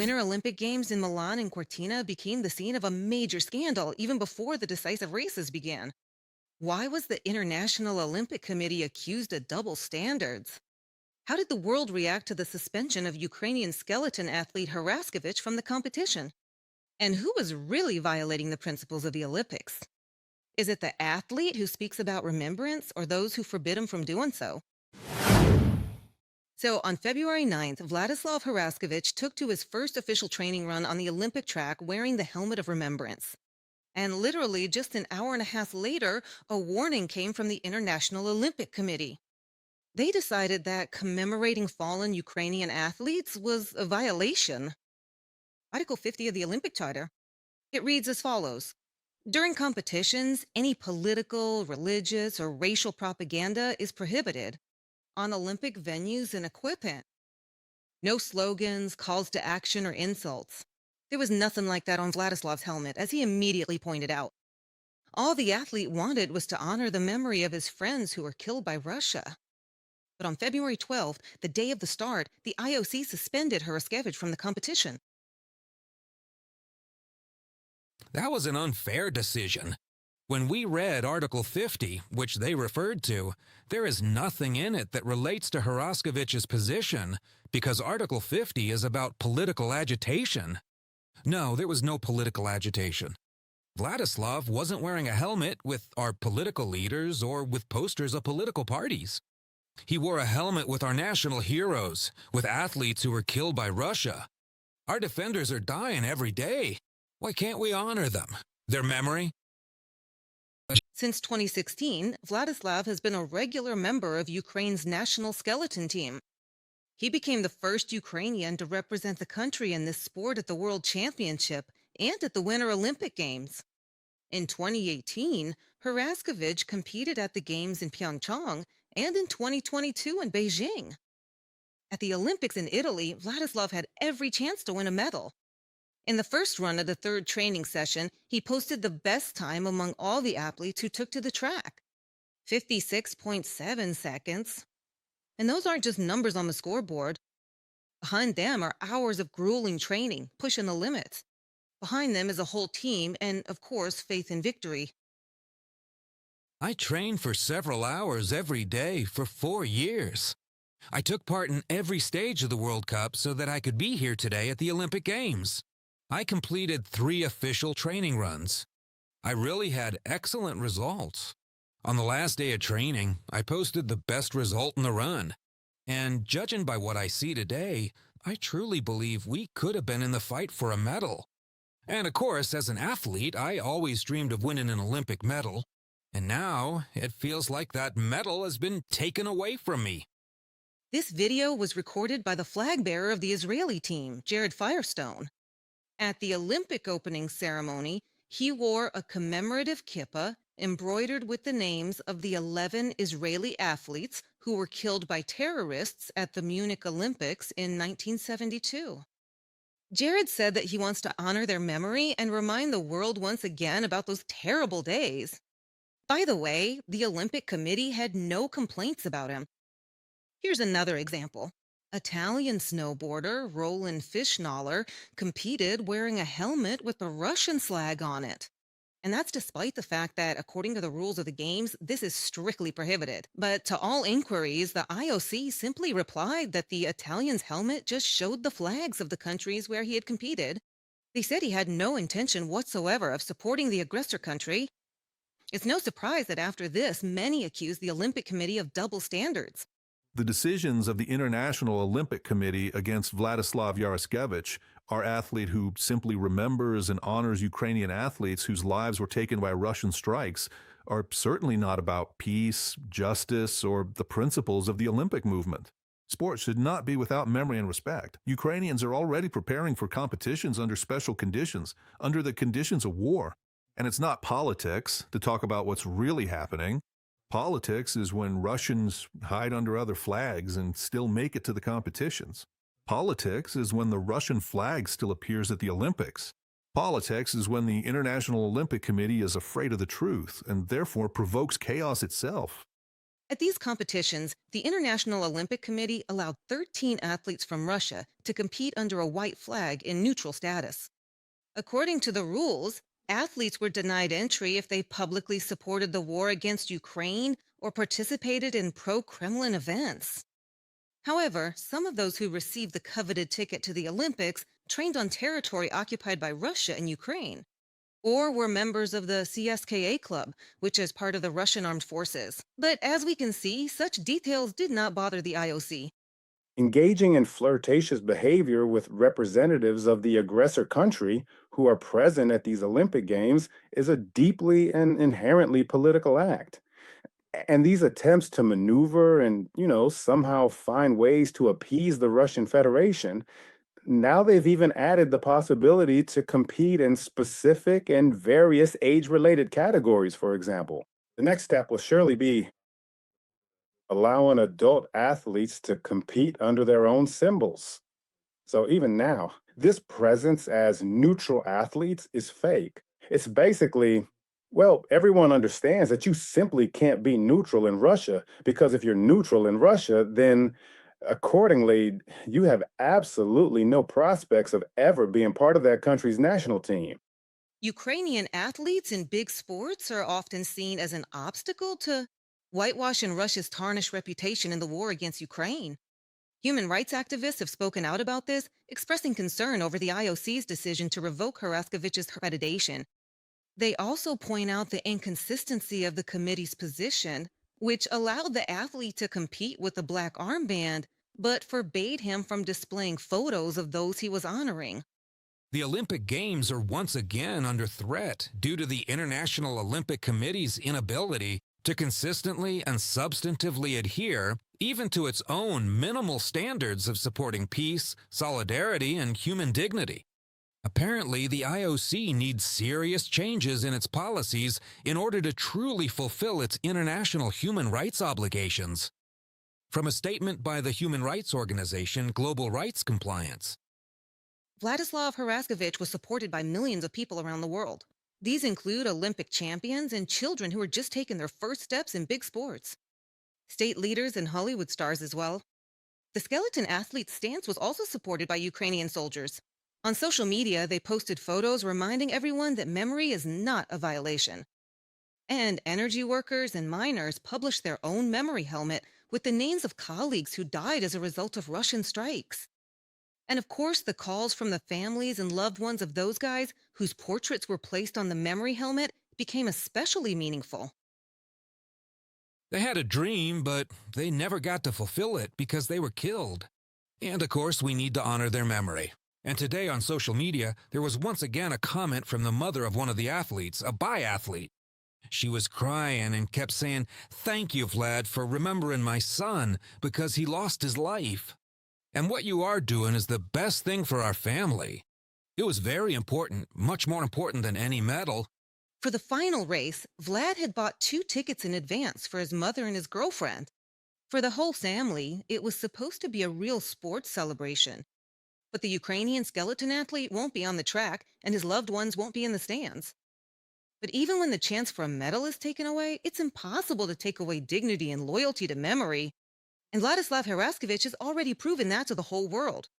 Winter Olympic Games in Milan and Cortina became the scene of a major scandal even before the decisive races began. Why was the International Olympic Committee accused of double standards? How did the world react to the suspension of Ukrainian skeleton athlete Heraskevych from the competition? And who was really violating the principles of the Olympics? Is it the athlete who speaks about remembrance or those who forbid him from doing so? So on February 9th, Vladyslav Heraskevych took to his first official training run on the Olympic track wearing the helmet of remembrance. And literally just an hour and a half later, a warning came from the International Olympic Committee. They decided that commemorating fallen Ukrainian athletes was a violation. Article 50 of the Olympic Charter. It reads as follows. During competitions, any political, religious, or racial propaganda is prohibited on Olympic venues and equipment. No slogans, calls to action, or insults. There was nothing like that on Vladislav's helmet, as he immediately pointed out. All the athlete wanted was to honor the memory of his friends who were killed by Russia. But on February 12th, the day of the start, the IOC suspended Heraskevych from the competition. That was an unfair decision. When we read Article 50, which they referred to, there is nothing in it that relates to Heraskevych's position, because Article 50 is about political agitation. No, there was no political agitation. Vladislav wasn't wearing a helmet with our political leaders or with posters of political parties. He wore a helmet with our national heroes, with athletes who were killed by Russia. Our defenders are dying every day. Why can't we honor them? Their memory? Since 2016, Vladislav has been a regular member of Ukraine's national skeleton team. He became the first Ukrainian to represent the country in this sport at the World Championship and at the Winter Olympic Games. In 2018, Heraskevych competed at the Games in Pyeongchang and in 2022 in Beijing. At the Olympics in Italy, Vladislav had every chance to win a medal. In the first run of the third training session, he posted the best time among all the athletes who took to the track, 56.7 seconds. And those aren't just numbers on the scoreboard. Behind them are hours of grueling training, pushing the limits. Behind them is a whole team and, of course, faith in victory. I trained for several hours every day for 4 years. I took part in every stage of the World Cup so that I could be here today at the Olympic Games. I completed 3 official training runs. I really had excellent results. On the last day of training, I posted the best result in the run. And judging by what I see today, I truly believe we could have been in the fight for a medal. And of course, as an athlete, I always dreamed of winning an Olympic medal. And now, it feels like that medal has been taken away from me. This video was recorded by the flag bearer of the Israeli team, Jared Firestone. At the Olympic opening ceremony, he wore a commemorative kippah embroidered with the names of the 11 Israeli athletes who were killed by terrorists at the Munich Olympics in 1972. Jared said that he wants to honor their memory and remind the world once again about those terrible days. By the way, the Olympic Committee had no complaints about him. Here's another example. Italian snowboarder Roland Fischnaller competed wearing a helmet with the Russian flag on it. And that's despite the fact that, according to the rules of the Games, this is strictly prohibited. But to all inquiries, the IOC simply replied that the Italian's helmet just showed the flags of the countries where he had competed. They said he had no intention whatsoever of supporting the aggressor country. It's no surprise that after this, many accused the Olympic Committee of double standards. The decisions of the International Olympic Committee against Vladyslav Heraskevych, our athlete who simply remembers and honors Ukrainian athletes whose lives were taken by Russian strikes, are certainly not about peace, justice, or the principles of the Olympic movement. Sports should not be without memory and respect. Ukrainians are already preparing for competitions under special conditions, under the conditions of war. And it's not politics to talk about what's really happening. Politics is when Russians hide under other flags and still make it to the competitions. Politics is when the Russian flag still appears at the Olympics. Politics is when the International Olympic Committee is afraid of the truth and therefore provokes chaos itself. At these competitions, the International Olympic Committee allowed 13 athletes from Russia to compete under a white flag in neutral status. According to the rules, athletes were denied entry if they publicly supported the war against Ukraine or participated in pro-Kremlin events. However, some of those who received the coveted ticket to the Olympics trained on territory occupied by Russia and Ukraine, or were members of the CSKA club, which is part of the Russian armed forces. But as we can see, such details did not bother the IOC. Engaging in flirtatious behavior with representatives of the aggressor country who are present at these Olympic Games is a deeply and inherently political act. And these attempts to maneuver and, somehow find ways to appease the Russian Federation, now they've even added the possibility to compete in specific and various age related categories, for example. The next step will surely be allowing adult athletes to compete under their own symbols. So even now, this presence as neutral athletes is fake. It's basically, well, everyone understands that you simply can't be neutral in Russia because if you're neutral in Russia, then accordingly, you have absolutely no prospects of ever being part of that country's national team. Ukrainian athletes in big sports are often seen as an obstacle to whitewashing Russia's tarnished reputation in the war against Ukraine. Human rights activists have spoken out about this, expressing concern over the IOC's decision to revoke Heraskevych's accreditation. They also point out the inconsistency of the committee's position, which allowed the athlete to compete with a black armband, but forbade him from displaying photos of those he was honoring. The Olympic Games are once again under threat due to the International Olympic Committee's inability to consistently and substantively adhere even to its own minimal standards of supporting peace, solidarity, and human dignity. Apparently, the IOC needs serious changes in its policies in order to truly fulfill its international human rights obligations. From a statement by the human rights organization Global Rights Compliance. Vladyslav Heraskevych was supported by millions of people around the world. These include Olympic champions and children who are just taking their first steps in big sports. State leaders and Hollywood stars as well. The skeleton athlete's stance was also supported by Ukrainian soldiers. On social media, they posted photos reminding everyone that memory is not a violation. And energy workers and miners published their own memory helmet with the names of colleagues who died as a result of Russian strikes. And of course, the calls from the families and loved ones of those guys whose portraits were placed on the memory helmet became especially meaningful. They had a dream, but they never got to fulfill it because they were killed. And of course, we need to honor their memory. And today on social media, there was once again a comment from the mother of one of the athletes, a biathlete. She was crying and kept saying, "Thank you, Vlad, for remembering my son because he lost his life. And what you are doing is the best thing for our family." It was very important, much more important than any medal. For the final race, Vlad had bought 2 tickets in advance for his mother and his girlfriend. For the whole family, it was supposed to be a real sports celebration. But the Ukrainian skeleton athlete won't be on the track, and his loved ones won't be in the stands. But even when the chance for a medal is taken away, it's impossible to take away dignity and loyalty to memory. And Vladyslav Heraskevych has already proven that to the whole world.